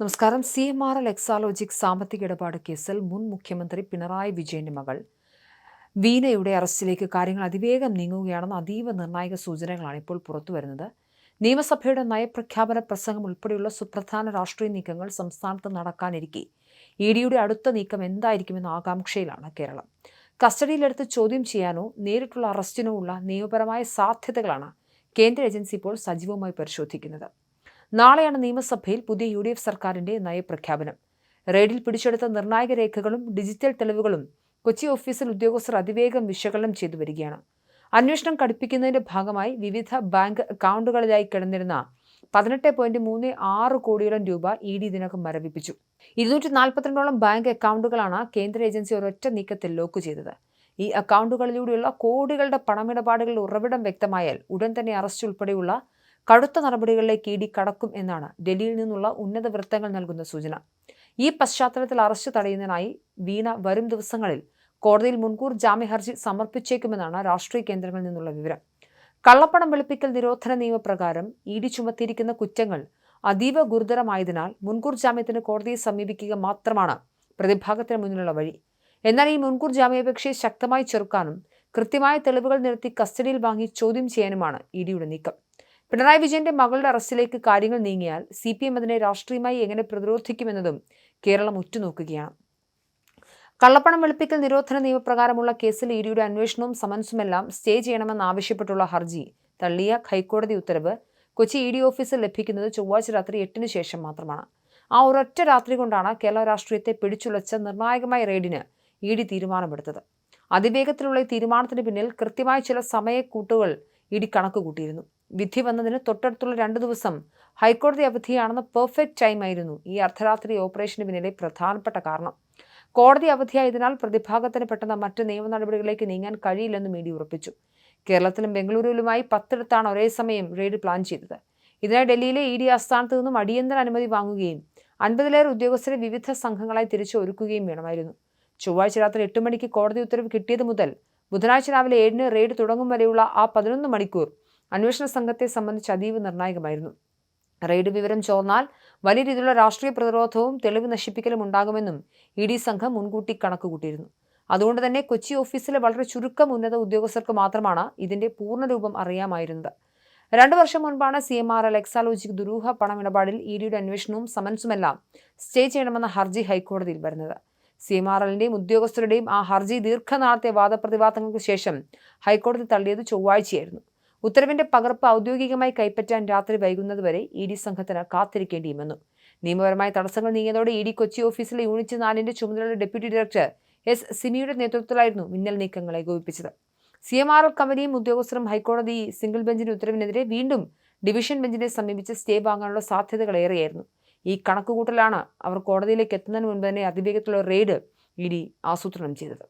നമസ്കാരം. CMRL എക്സാലോജിക് സാമ്പത്തിക ഇടപാട് കേസിൽ മുൻ മുഖ്യമന്ത്രി പിണറായി വിജയന്റെ മകൾ വീണയുടെ അറസ്റ്റിലേക്ക് കാര്യങ്ങൾ അതിവേഗം നീങ്ങുകയാണെന്ന അതീവ നിർണായക സൂചനകളാണ് ഇപ്പോൾ പുറത്തുവരുന്നത്. നിയമസഭയുടെ നയപ്രഖ്യാപന പ്രസംഗം ഉൾപ്പെടെയുള്ള സുപ്രധാന രാഷ്ട്രീയ നീക്കങ്ങൾ സംസ്ഥാനത്ത് നടക്കാനിരിക്കെ EDയുടെ അടുത്ത നീക്കം എന്തായിരിക്കുമെന്ന ആകാംക്ഷയിലാണ് കേരളം. കസ്റ്റഡിയിലെടുത്ത് ചോദ്യം ചെയ്യാനോ നേരിട്ടുള്ള അറസ്റ്റിനോ ഉള്ള നിയമപരമായ സാധ്യതകളാണ് കേന്ദ്ര ഏജൻസി ഇപ്പോൾ സജീവമായി പരിശോധിക്കുന്നത്. നാളെയാണ് നിയമസഭയിൽ പുതിയ UDF സർക്കാരിന്റെ നയപ്രഖ്യാപനം. റെയ്ഡിൽ പിടിച്ചെടുത്ത നിർണായക രേഖകളും ഡിജിറ്റൽ തെളിവുകളും കൊച്ചി ഓഫീസിൽ ഉദ്യോഗസ്ഥർ അതിവേഗം വിശകലനം ചെയ്തു വരികയാണ്. അന്വേഷണം കടുപ്പിക്കുന്നതിന്റെ ഭാഗമായി വിവിധ ബാങ്ക് അക്കൗണ്ടുകളിലായി കിടന്നിരുന്ന 18.36 കോടിയോളം രൂപ ED ഇതിനകം മരവിപ്പിച്ചു. 242ഓളം ബാങ്ക് അക്കൗണ്ടുകളാണ് കേന്ദ്ര ഏജൻസി ഒരൊറ്റ നീക്കത്തിൽ ലോക്ക് ചെയ്തത്. ഈ അക്കൗണ്ടുകളിലൂടെയുള്ള കോടികളുടെ പണമിടപാടുകളുടെ ഉറവിടം വ്യക്തമായാൽ ഉടൻ തന്നെ അറസ്റ്റ് ഉൾപ്പെടെയുള്ള കടുത്ത നടപടികളിലേക്ക് ED കടക്കും എന്നാണ് ഡൽഹിയിൽ നിന്നുള്ള ഉന്നത വൃത്തങ്ങൾ നൽകുന്ന സൂചന. ഈ പശ്ചാത്തലത്തിൽ അറസ്റ്റ് തടയുന്നതിനായി വീണ വരും ദിവസങ്ങളിൽ കോടതിയിൽ മുൻകൂർ ജാമ്യ ഹർജി സമർപ്പിച്ചേക്കുമെന്നാണ് രാഷ്ട്രീയ കേന്ദ്രങ്ങളിൽ നിന്നുള്ള വിവരം. കള്ളപ്പണം വെളുപ്പിക്കൽ നിരോധന നിയമപ്രകാരം ED ചുമത്തിയിരിക്കുന്ന കുറ്റങ്ങൾ അതീവ ഗുരുതരമായതിനാൽ മുൻകൂർ ജാമ്യത്തിന് കോടതിയെ സമീപിക്കുക മാത്രമാണ് പ്രതിഭാഗത്തിന് മുന്നിലുള്ള വഴി. എന്നാൽ ഈ മുൻകൂർ ജാമ്യാപേക്ഷയെ ശക്തമായി ചെറുക്കാനും കൃത്യമായ തെളിവുകൾ നിരത്തി കസ്റ്റഡിയിൽ വാങ്ങി ചോദ്യം ചെയ്യാനുമാണ് EDയുടെ നീക്കം. പിണറായി വിജയന്റെ മകളുടെ അറസ്റ്റിലേക്ക് കാര്യങ്ങൾ നീങ്ങിയാൽ CPM അതിനെ രാഷ്ട്രീയമായി എങ്ങനെ പ്രതിരോധിക്കുമെന്നതും കേരളം ഉറ്റുനോക്കുകയാണ്. കള്ളപ്പണം വെളുപ്പിക്കൽ നിരോധന നിയമപ്രകാരമുള്ള കേസിൽ EDയുടെ അന്വേഷണവും സമൻസുമെല്ലാം സ്റ്റേ ചെയ്യണമെന്നാവശ്യപ്പെട്ടുള്ള ഹർജി തള്ളിയ ഹൈക്കോടതി ഉത്തരവ് കൊച്ചി ED ഓഫീസിൽ ലഭിക്കുന്നത് ചൊവ്വാഴ്ച രാത്രി 8-ന് ശേഷം മാത്രമാണ്. ആ ഒരൊറ്റ രാത്രി കൊണ്ടാണ് കേരള രാഷ്ട്രീയത്തെ പിടിച്ചുലച്ച നിർണായകമായ റെയ്ഡിന് ED തീരുമാനമെടുത്തത്. അതിവേഗത്തിലുള്ള ഈ തീരുമാനത്തിന് പിന്നിൽ കൃത്യമായ ചില സമയക്കൂട്ടുകൾ ED കണക്ക് കൂട്ടിയിരുന്നു. വിധി വന്നതിന് തൊട്ടടുത്തുള്ള 2 ദിവസം ഹൈക്കോടതി അവധിയാണെന്ന പെർഫെക്റ്റ് ടൈമായിരുന്നു ഈ അർദ്ധരാത്രി ഓപ്പറേഷന് പിന്നിലെ പ്രധാനപ്പെട്ട കാരണം. കോടതി അവധിയായതിനാൽ പ്രതിഭാഗത്തിന് പെട്ടെന്ന് മറ്റ് നിയമ നടപടികളിലേക്ക് നീങ്ങാൻ കഴിയില്ലെന്നും ED ഉറപ്പിച്ചു. കേരളത്തിലും ബംഗളൂരുവിലുമായി 10 ഒരേ സമയം റെയ്ഡ് പ്ലാൻ ചെയ്തത്. ഇതിനായി ഡൽഹിയിലെ ED ആസ്ഥാനത്ത് നിന്നും അടിയന്തര അനുമതി വാങ്ങുകയും 50-ലേറെ ഉദ്യോഗസ്ഥരെ വിവിധ സംഘങ്ങളായി തിരിച്ച് ഒരുക്കുകയും വേണമായിരുന്നു. ചൊവ്വാഴ്ച രാത്രി 8 മണിക്ക് കോടതി ഉത്തരവ് കിട്ടിയത് മുതൽ ബുധനാഴ്ച രാവിലെ 7-ന് റെയ്ഡ് തുടങ്ങും വരെയുള്ള ആ 11 മണിക്കൂർ അന്വേഷണ സംഘത്തെ സംബന്ധിച്ച് അതീവ നിർണായകമായിരുന്നു. റെയ്ഡ് വിവരം ചോർന്നാൽ വലിയ രീതിയിലുള്ള രാഷ്ട്രീയ പ്രതിരോധവും തെളിവ് നശിപ്പിക്കലും ഉണ്ടാകുമെന്നും ED സംഘം മുൻകൂട്ടി കണക്കുകൂട്ടിയിരുന്നു. അതുകൊണ്ട് തന്നെ കൊച്ചി ഓഫീസിലെ വളരെ ചുരുക്കം ഉന്നത ഉദ്യോഗസ്ഥർക്ക് മാത്രമാണ് ഇതിന്റെ പൂർണ്ണരൂപം അറിയാമായിരുന്നത്. 2 വർഷം മുൻപാണ് CMRL എക്സാലോജിക് ദുരൂഹ പണമിടപാടിൽ EDയുടെ അന്വേഷണവും സമൻസുമെല്ലാം സ്റ്റേ ചെയ്യണമെന്ന ഹർജി ഹൈക്കോടതിയിൽ വരുന്നത്. CMRLന്റെയും ഉദ്യോഗസ്ഥരുടെയും ആ ഹർജി ദീർഘനാളത്തെ വാദപ്രതിവാദങ്ങൾക്ക് ശേഷം ഹൈക്കോടതി തള്ളിയത് ചൊവ്വാഴ്ചയായിരുന്നു. ഉത്തരവിന്റെ പകർപ്പ് ഔദ്യോഗികമായി കൈപ്പറ്റാൻ രാത്രി വൈകുന്നതുവരെ ED സംഘത്തിന് കാത്തിരിക്കേണ്ടിയും വന്നു. നിയമപരമായ തടസ്സങ്ങൾ നീങ്ങിയതോടെ ED കൊച്ചി ഓഫീസിലെ യൂണിറ്റ് 4-ന്റെ ചുമതലയുള്ള ഡെപ്യൂട്ടി ഡയറക്ടർ S. സിമിയുടെ നേതൃത്വത്തിലായിരുന്നു മിന്നൽ നീക്കങ്ങൾ ഏകോപിപ്പിച്ചത്. CMRL കമ്പനിയും ഉദ്യോഗസ്ഥരും ഹൈക്കോടതി സിംഗിൾ ബെഞ്ചിന്റെ ഉത്തരവിനെതിരെ വീണ്ടും ഡിവിഷൻ ബെഞ്ചിനെ സമീപിച്ച് സ്റ്റേ വാങ്ങാനുള്ള സാധ്യതകൾ ഏറെയായിരുന്നു. ഈ കണക്കുകൂട്ടലാണ് അവർ കോടതിയിലേക്ക് എത്തുന്നതിന് മുൻപ് തന്നെ അതിവേഗത്തിലുള്ള റെയ്ഡ് ED ആസൂത്രണം ചെയ്തത്.